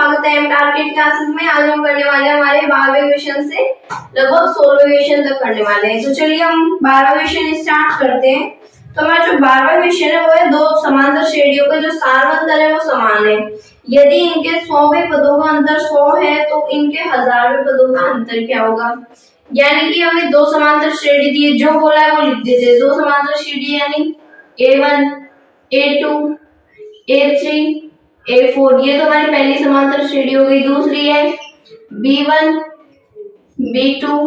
स्वागत है target classes में। आज हम करने वाले हैं हमारे 12वें क्वेश्चन से लगभग 16वें क्वेश्चन तक करने वाले हैं। तो चलिए हम 12वां क्वेश्चन स्टार्ट करते हैं। तो हमारा जो 12वां क्वेश्चन है वो है दो समांतर श्रेणियों का जो सारवंतर है वो समान है। यदि इनके 100वें पदों का अंतर 100 है तो इनके 1000वें पदों का अंतर क्या होगा। यानी कि हमें दो समांतर श्रेणी दी है, जो बोला है वो लिख देते हैं। दो समांतर श्रेणी यानी A1 A2 A3 A4, ये तो हमारी पहली समांतर श्रेणी हो गई। दूसरी है B1 B2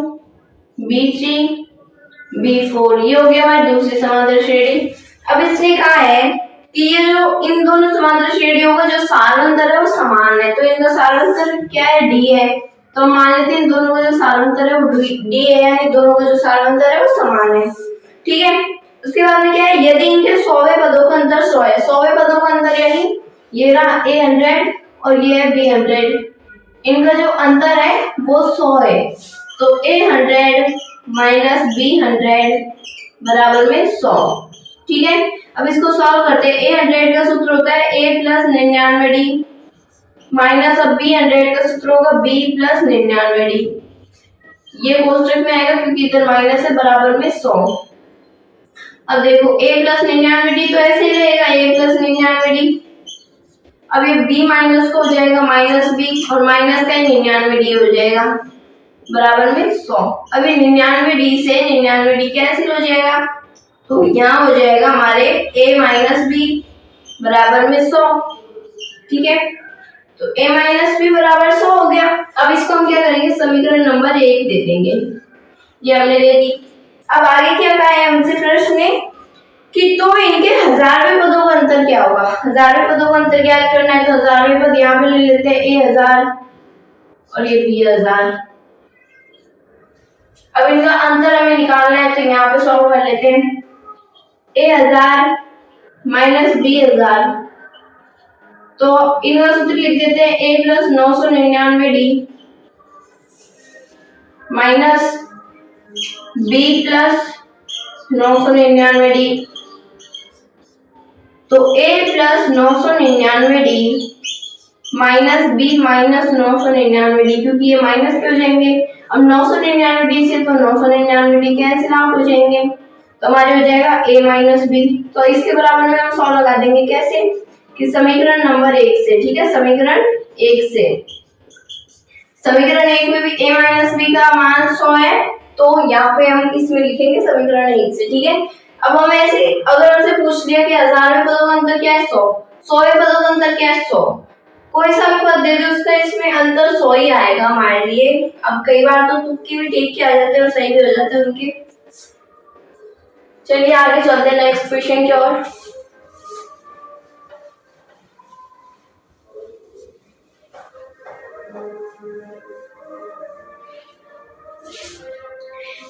B3 B4, ये हो गया हमारी दूसरी समांतर श्रेणी। अब इसने कहा है कि ये जो इन दोनों समांतर श्रेणियों का जो सारांतर है वो समान है। तो इनका सारांतर क्या है, D है। तो मान लेते हैं इन दोनों का जो सारांतर है वो D है, यानी दोनों का जो सारांतर है वो समान है। ठीक है। उसके बाद में क्या है, यदि इनके 100वें पदों का अंतर 100 है। 100वें पदों का अंतर यानी ये रहा A100 और ये है B100, इनका जो अंतर है वो 100 है। तो A100 माइनस B100 बराबर में 100। ठीक है। अब इसको सॉल्व करते हैं। A100 का सूत्र होता है A प्लस 99D माइनस अब B100 का सूत्र होगा B प्लस 99D। ये कोष्टक में आएगा क्योंकि इधर माइनस है, बराबर में 100। अब देखो A प्लस 99D तो ऐसे ही रहेगा, A प्लस 99D। अब ये B माइनस को हो जाएगा माइनस B और माइनस का 99D हो जाएगा बराबर में 100। अब ये 99D से 99D कैंसिल हो जाएगा, तो यहाँ हो जाएगा हमारे A माइनस B बराबर में 100। ठीक है। तो A माइनस B बराबर 100 हो गया। अब इसको हम क्या करेंगे, समीकरण नंबर 1 दे देंगे। ये हमने दे दी। अब आगे क्या कहा है हमसे प्रश्न में कि तो इनके 1000वें पदों का अंतर क्या होगा। 1000वें पदों का अंतर ज्ञात करना है तो 1000वें पद यहाँ पे ले लेते हैं A1000 और ये B1000। अब इनका अंतर हमें निकालना है तो यहाँ पे सॉल्व कर लेते हैं। A1000 माइनस B1000, तो इनका सूत्र लिख देते हैं A plus 999D minus B plus 999D। तो A plus 999D minus B minus 999D, क्योंकि ये माइनस पे हो जाएंगे। अब 999D से तो 999D कैंसिल आउट हो जाएंगे, तो हमारे हो जाएगा A माइनस B। तो इसके बराबर में हम 100 लगा देंगे। कैसे कि समीकरण नंबर 1 से। ठीक है, समीकरण 1 से। समीकरण 1 में भी A माइनस B का मान 100 है, तो यहाँ पे हम इसमें लिखेंगे समीकरण 1 से। ठीक है। अब हम ऐसे अगर हमसे पूछ लिया कि 1000वें पदों का अंतर क्या है 100, 100वें पदों का अंतर क्या है 100, कोई सा भी पद दे दो उसका इसमें अंतर 100 ही आएगा हमारे लिए। अब कई बार तो तुक्के भी ठीक के आ जाते हैं और सही भी हो जाते हैं उनके। चलिए आगे चलते हैं नेक्स्ट क्वेश्चन की ओर।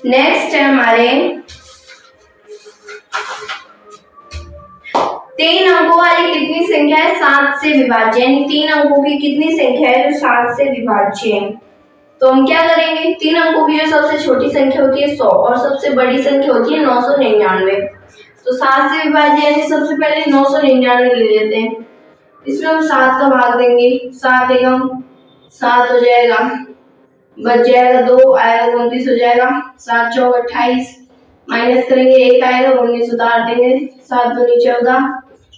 नेक्स्ट है हमारे 3 अंकों वाली कितनी संख्या है 7 से विभाज्य, यानी 3 अंकों की कितनी संख्या है जो 7 से विभाज्य है। तो हम क्या करेंगे, 3 अंकों की जो सबसे छोटी संख्या होती है 100 और सबसे बड़ी संख्या होती है 999। तो 7 से विभाज्य यानी सबसे पहले 999 ले लेते हैं। इसमें हम 7 का भाग देंगे, 7 एकम 7 हो जाएगा, बच जाएगा 2 आएगा 29 हो जाएगा, 7 चौक 28 माइनस करेंगे 1 आएगा 19 उतार देंगे, 7 दूनी 14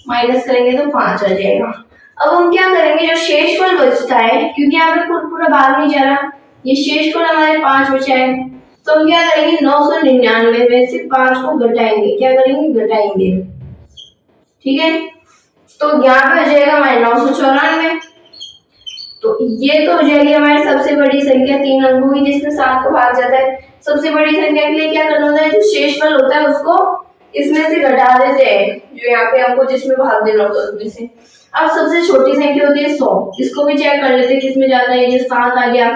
माइनस करेंगे तो 5 आ जाएगा। अब हम क्या करेंगे, जो शेषफल बचता है, क्योंकि यहाँ पे पूरा भाग नहीं जा रहा, ये शेषफल हमारे 5 बचा है, तो हम क्या करेंगे 999 में से 5 को घटाएंगे। क्या करेंगे, घटाएंगे। ठीक है। तो यहाँ पे हो जाएगा हमारे 994। तो ये तो हो जाएगी हमारी सबसे बड़ी संख्या 3 अंकों की जिसमें 7 को भाग जाता है। सबसे बड़ी संख्या के लिए क्या करना होता है, जो शेषफल होता है उसको इसमें से घटा देते हैं, जो यहाँ पे हमको जिसमें भाग देना होता है उसमें से। अब सबसे छोटी संख्या होती है 100, इसको भी चेक कर लेते हैं किसमें जाता है। ये 7 आ गया,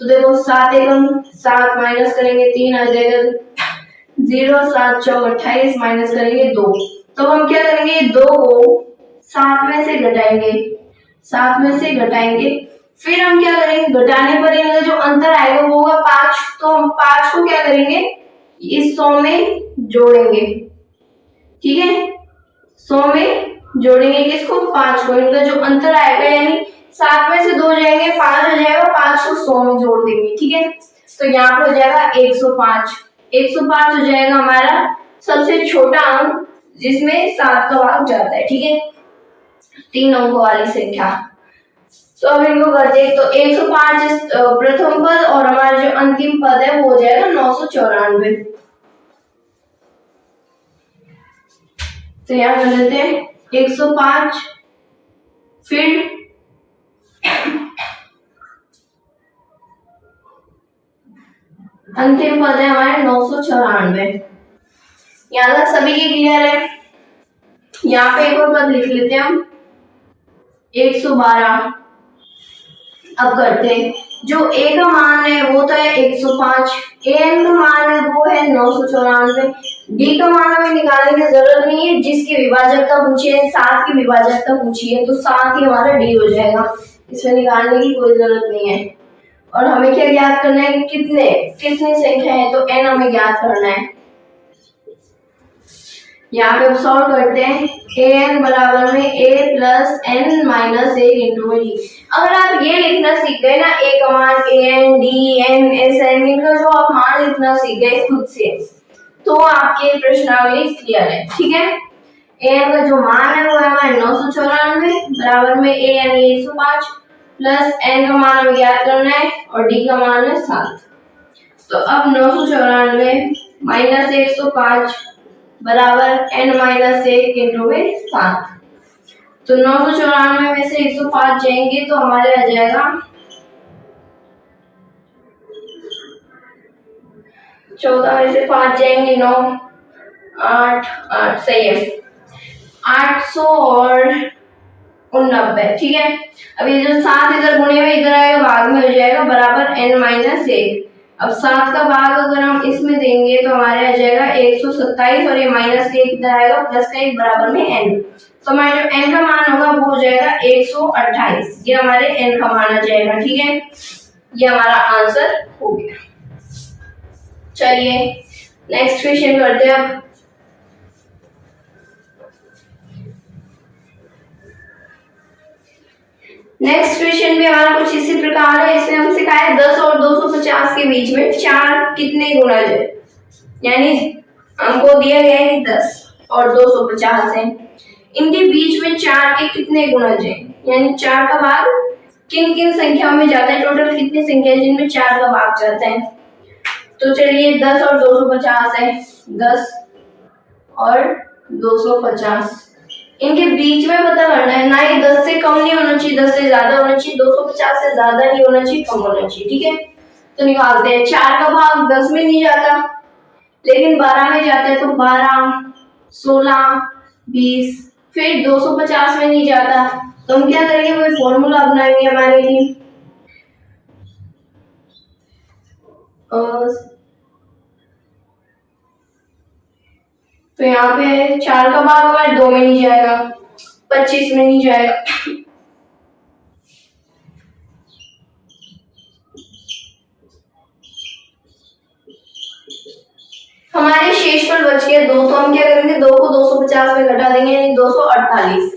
तो देखो 7 एकम 7 माइनस करेंगे 3 आ जाएगा 0, 7 चौक 28 माइनस करेंगे 2। तो हम क्या करेंगे, 2 को 7 में से घटाएंगे, 7 में से घटाएंगे। फिर हम क्या करेंगे, घटाने पर इनका जो अंतर आएगा वो होगा 5। तो हम 5 को क्या करेंगे, इस 100 में जोड़ेंगे। ठीक है, 100 में जोड़ेंगे किसको, 5 को। इनका जो अंतर आएगा यानी 7 में से 2 जाएंगे, 5 हो जाएगा, 5 को 100 में जोड़ देंगे, ठीक है। तो यहाँ पे हो जाएगा 105। 105 हो जाएगा हमारा सबसे छोटा अंक जिसमें 7 का भाग जाता है, ठीक है, 3 अंकों वाली संख्या। तो अब इनको करते हैं। तो 105 प्रथम पद और हमारा जो अंतिम पद है वो हो जाएगा 994। तो यहाँ कर लेते हैं 105, फिर अंतिम पद है हमारे 994। यहाँ तक सभी के क्लियर है। यहाँ पे एक और पद लिख लेते हैं हम 112। अब करते हैं, जो a का मान है वो तो है 105, an का मान है वो है 994, d का मान हमें निकालने की जरूरत नहीं है, जिसकी विभाजकता पूछी है 7 की विभाजकता पूछी है तो 7 ही हमारा d हो जाएगा, इसमें निकालने की कोई जरूरत नहीं है। और हमें क्या ज्ञात करना है कि कितनी संख्या है, तो n हमें ज्ञात करना है। यहाँ पे सॉल्व करते हैं, an बराबर में a plus n minus 1 into में d। अगर आप ये लिखना सीख गए ना, a का मान an, d, n, s, n, इनका जो आप मान लिखना सीख गए खुद से, तो आपके प्रश्नावली क्लियर है, ठीक है। an का जो मान है वो है हमारे 994 बराबर में a यानी 105 प्लस n का मान हमें ज्ञात करना है और d का मान है 7। तो अब 994 माइनस 105 बराबर n माइनस 1 इंटू में 7। तो 994 में से 105 जाएंगे तो हमारे आ जाएगा 14 में से 5 जाएंगे 9, 8, 8 सही है 800 और 89, ठीक है। अब ये जो 7 इधर गुणे में इधर आएगा भाग में हो जाएगा बराबर n माइनस 1। अब 7 का भाग अगर हम इसमें देंगे तो हमारे आ जाएगा 127 और ये माइनस 1 इधर आएगा प्लस का 1 बराबर में n। तो हमारे जो n का मान होगा वो हो जाएगा 128, ये हमारे n का मान आ जाएगा, ठीक है। ये हमारा आंसर हो गया। चलिए नेक्स्ट क्वेश्चन करते हैं। अब नेक्स्ट क्वेश्चन भी हमारा कुछ इसी प्रकार है। इसमें हमसे कहा है 10 और 250 के बीच में 4 कितने गुणज है, यानी हमको दिया गया है 10 और 250 है, इनके बीच में 4 के कितने गुणज है, यानी 4 का भाग किन किन संख्याओं में जाता है, टोटल कितनी संख्या है जिनमें 4 का भाग जाता है। तो चलिए 10 और 250 है, 10 और 250, इनके बीच में पता करना है ना, ये 10 से कम नहीं होना चाहिए, 10 से ज्यादा होना चाहिए, 250 से ज्यादा नहीं होना चाहिए, कम होना चाहिए, ठीक है। तो निकालते हैं, 4 का भाग 10 में नहीं जाता लेकिन 12 में जाता है, तो 12, 16, 20, फिर 250 में नहीं जाता, तो हम क्या करेंगे, कोई फॉर्मूला अपनाएंगे हमारे लिए। तो यहाँ पे 4 का भाग हमारे 2 में नहीं जाएगा, 25 में नहीं जाएगा, हमारे शेषफल बच गए 2, तो हम क्या करेंगे 2 को 250 में घटा देंगे यानी 248।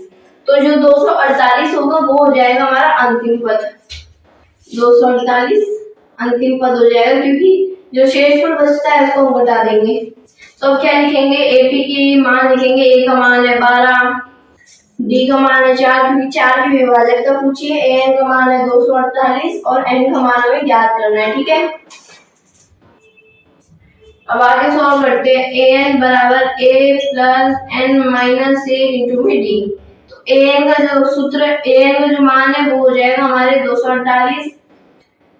तो जो 248 होगा वो हो जाएगा हमारा अंतिम पद, 248 अंतिम पद हो जाएगा, क्योंकि जो शेषफल बचता है उसको हम घटा देंगे। तो अब क्या लिखेंगे, एपी की मान लिखेंगे, ए का मान है 12, डी का मान है 4 क्योंकि 4 की विभाजकता पूछी है, एन का मान है 248 और एन का मान हमें ज्ञात करना है, ठीक है। अब आगे सॉल्व करते हैं, एन बराबर ए प्लस एन माइनस ए इंटू में डी। तो एन का जो सूत्र, एन का जो मान है वो हो जाएगा हमारे 248,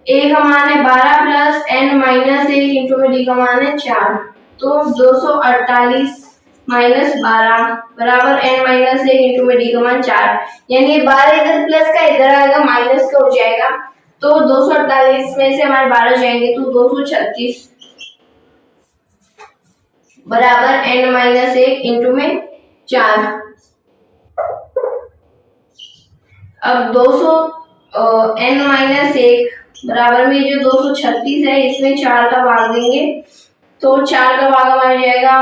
ए का मान है 12 प्लस एन माइनस ए इंटू में डी का मान है 4, तो 248 माइनस 12 बराबर एन माइनस ए इंटू में डी का मान 4, यानी 12 इधर प्लस का इधर आएगा माइनस का हो जाएगा, तो 248 में से हमारे 12 जाएंगे तो 236 बराबर एन माइनस 1 इंटू में 4। अब 200 एन माइनस 1 बराबर में जो 236 है इसमें 4 का भाग देंगे, तो 4 का भाग हमारा जाएगा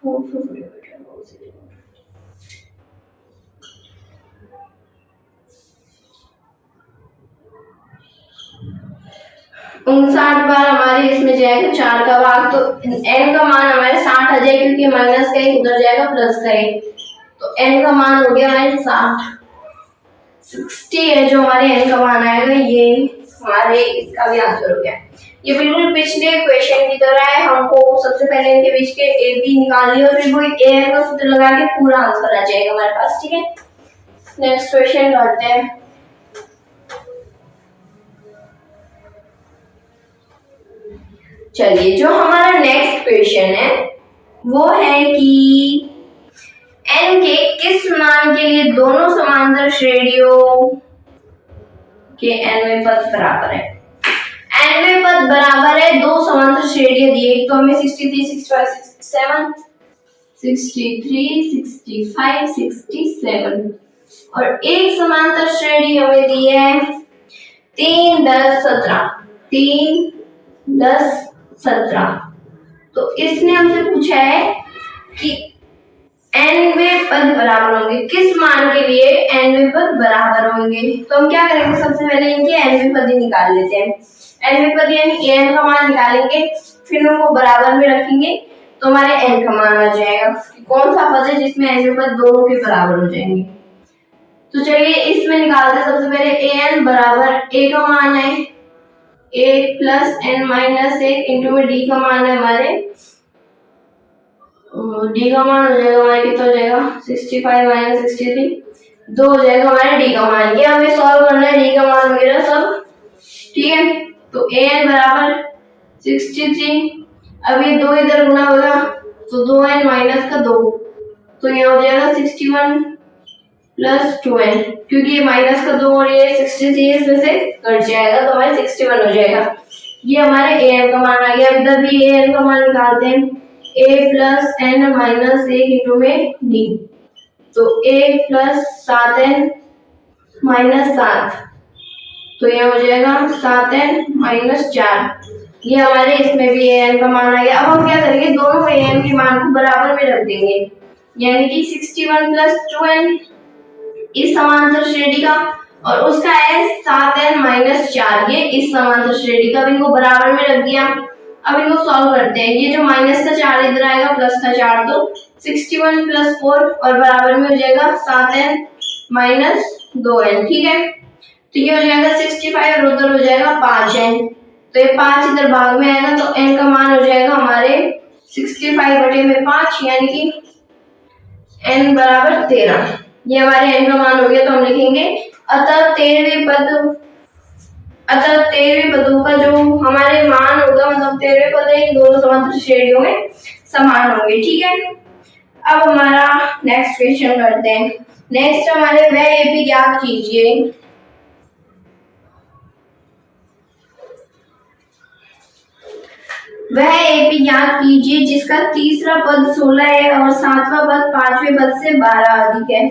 4 59 बार हमारे इसमें जाएगा 4 का भाग, तो n का मान हमारे 60 आ जाएगा, क्योंकि माइनस का एक उधर जाएगा प्लस का एक, तो n का मान हो गया हमारे 60 है जो हमारे n का मान आएगा। ये हमारे इसका भी आंसर हो गया। ये बिल्कुल पिछले क्वेश्चन की तरह है, हमको सबसे पहले इनके बीच के ए बी निकालनी और फिर वो ए का सूत्र लगा के पूरा आंसर आ जाएगा हमारे पास। ठीक है, नेक्स्ट क्वेश्चन करते हैं। चलिए, जो हमारा नेक्स्ट क्वेश्चन है वो है कि n के किस मान के लिए दोनों समांतर श्रेणियों के nवें पद बराबर है। nवें पद बराबर है, दो समांतर श्रेणियां दी है, तो हमें 63, 65, 67, 63, 65, 67 और एक समांतर श्रेणी हमें दी है 3, 10, 17, 3, 10, 17। तो इसने हमसे पूछा है कि nवें पद बराबर होंगे, किस मान के लिए nवें पद बराबर होंगे। तो हम क्या करेंगे, सबसे पहले इनके nवें पद ही निकाल लेते हैं। nवें पद यानी an का मान निकालेंगे, फिर उनको बराबर में रखेंगे तो हमारे n का मान आ जाएगा। कौन सा पद है जिसमें nवें पद दोनों के बराबर हो जाएंगे। तो चलिए इसमें निकालते हैं। सबसे पहले an बराबर a का मान है a plus n minus 1 into में d का मान है हमारे, d का मान हो जाएगा हमारे कितना हो जाएगा 65 माइनस 63, 2 हो जाएगा हमारे d का मान। ये हमें सॉल्व करना है, d का मान वगैरह सब। ठीक है, तो an बराबर 63, अब ये 2 इधर गुना होगा तो 2n माइनस का 2, तो ये हो जाएगा 61 प्लस 2n, क्योंकि ये माइनस का 2 और ये 63 इसमें से कट जाएगा तो हमारे 61 हो जाएगा। ये हमारे an का मान आ गया। इधर भी an का मान निकालते हैं, a plus n minus 1 into में d, तो a प्लस 7n माइनस 7, तो यह हो जाएगा 7n माइनस 4। ये हमारे इसमें भी an का मान आ गया। अब हम क्या करेंगे, दोनों an के मान को बराबर में रख देंगे, यानी कि 61 प्लस 2n इस समांतर श्रेणी का और उसका है 7n माइनस 4, ये इस समांतर श्रेणी का। अब इनको बराबर में रख दिया। अब इनको सॉल्व करते हैं। ये जो माइनस का 4 इधर आएगा प्लस का 4, तो 61 प्लस 4 और बराबर में हो जाएगा 7n माइनस 2n। ठीक है, तो ये हो जाएगा 65 और उधर हो जाएगा 5n, तो ये 5 इधर भाग में आएगा तो n का मान हो जाएगा हमारे 65/5, यानी कि n बराबर 13। ये हमारे n का मान हो गया। तो हम लिखेंगे अतः 13वें पदों का जो हमारे मान होगा, मतलब 13वें पद इन दोनों समांतर श्रेणियों में समान होंगे। ठीक है, अब हमारा नेक्स्ट क्वेश्चन करते हैं। नेक्स्ट हमारे वह एपी ज्ञात कीजिए जिसका तीसरा पद 16 है और सातवां पद 5वें पद से 12 अधिक है।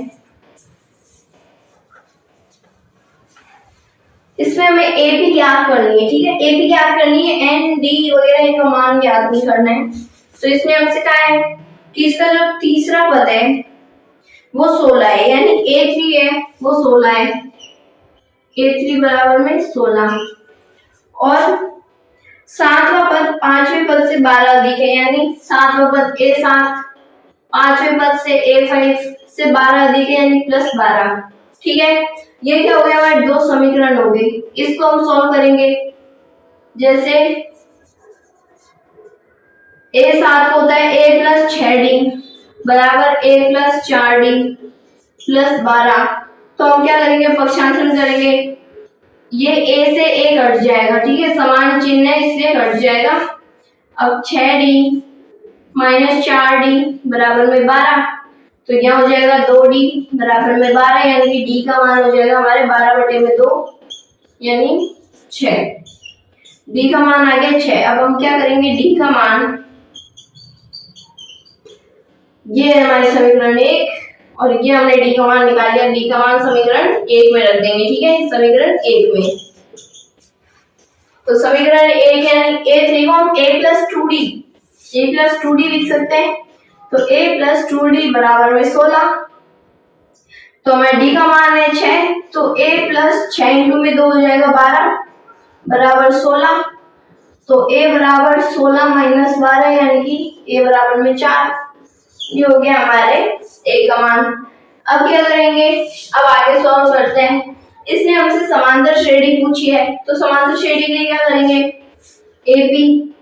इसमें हमें एपी ज्ञात करनी है। ठीक है, एपी ज्ञात करनी है, एन डी वगैरह इनका मान ज्ञात नहीं करना है। तो इसमें हमसे कहा है कि इसका जो तीसरा पद है वो 16 है, यानी A3 है वो 16 है, A3 बराबर में 16, और सातवां पद 5वें पद से 12 अधिक है, यानी सातवां पद A7 5वें पद से A5 से 12 अधिक है, यानी प्लस 12। ठीक है, ये क्या हो गया, हमारे दो समीकरण हो गए। इसको हम सॉल्व करेंगे। जैसे A7 होता है A प्लस 6D बराबर A प्लस 4D प्लस 12, तो हम क्या करेंगे, पक्षांतरण करेंगे। ये A से A कट जाएगा, ठीक है, समान चिन्ह है इसलिए कट जाएगा। अब 6D माइनस 4D बराबर में 12, तो यहाँ हो जाएगा 2D बराबर में 12, यानी कि D का मान हो जाएगा हमारे 12/2 यानी 6। D का मान आ गया 6। अब हम क्या करेंगे, D का मान, ये है हमारे समीकरण 1 और ये हमने D का मान निकाल लिया। D का मान समीकरण 1 में रख देंगे। ठीक है, समीकरण 1 में, तो समीकरण 1 यानी A3 को हम A प्लस 2D लिख सकते हैं। तो A प्लस 2D बराबर में 16, तो हमारे D का मान है 6, तो A प्लस 6 इंटू में 2 हो जाएगा 12 बराबर 16, तो a बराबर 16 माइनस 12 यानी कि a बराबर में 4। ये हो गया हमारे a का मान। अब क्या करेंगे, अब आगे सॉल्व करते हैं। इसने हमसे समांतर श्रेणी पूछी है, तो समांतर श्रेणी के लिए क्या करेंगे,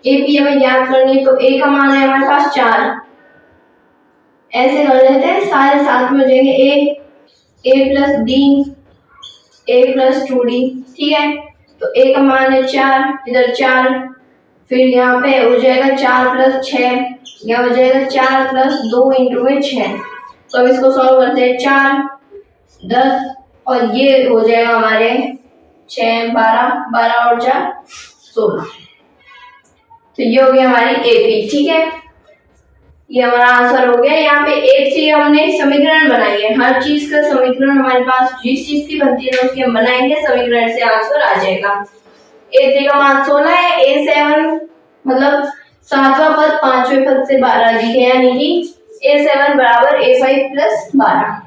AP हमें ज्ञात करनी है। तो a का मान है हमारे पास 4, ऐसे कर लेते हैं, सारे साथ में हो जाएंगे a plus d a plus 2d। ठीक है, तो a का मान है 4, इधर 4, फिर यहाँ पे हो जाएगा 4 प्लस 6, यहाँ हो जाएगा 4 प्लस 2 इंटू में 6। तो अब इसको सॉल्व करते हैं, 4 10 और ये हो जाएगा हमारे 6 12, 12 और 4 16। तो ये हो गया हमारी AP। ठीक है, ये हमारा आंसर हो गया। यहाँ पे एक चीज हमने समीकरण बनाई है, हर चीज का समीकरण हमारे पास जिस चीज की बनती है उसकी हम बनाएंगे, समीकरण से आंसर आ जाएगा। A3 का मान 16 है, A7 मतलब 7वां पद 5वें पद से 12 अधिक है, यानी कि A7 बराबर A5 प्लस 12।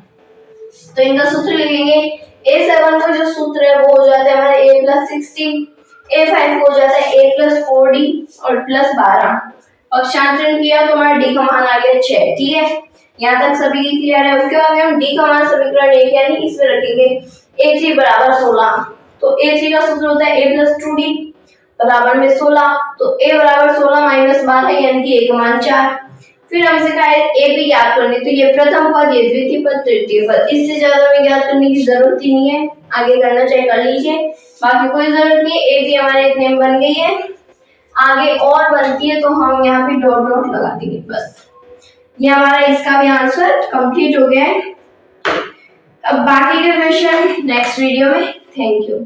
तो इनका सूत्र लिखेंगे, A7 का जो सूत्र है वो हो जाता है हमारे A प्लस 16, A5 को हो जाता है A प्लस 4D और प्लस 12। पक्षांतरण किया तो हमारा D का मान आ गया 6। ठीक है, यहाँ तक सभी की क्लियर है। उसके बाद हम D का मान समीकरण 1 यानी इसमें रखेंगे A3 बराबर 16। तो A3 का सूत्र होता है A प्लस 2D बराबर में 16। तो A बराबर 16 माइनस 12 यानी कि A का मान 4। फिर हमसे कहा है AP ज्ञात करने, तो ये प्रथम पद, ये द्वितीय पद, तृतीय पद, इससे ज्यादा हमें ज्ञात करने की जरूरत ही नहीं है। आगे करना चाहे कर लीजिए, बाकी कोई जरूरत नहीं है। AP हमारे इतने में बन गई है, आगे और बनती है तो हम यहाँ पे डॉट डॉट लगा देंगे बस। ये हमारा इसका भी आंसर कंप्लीट हो गया है। अब बाकी के क्वेश्चन नेक्स्ट वीडियो में। Thank you.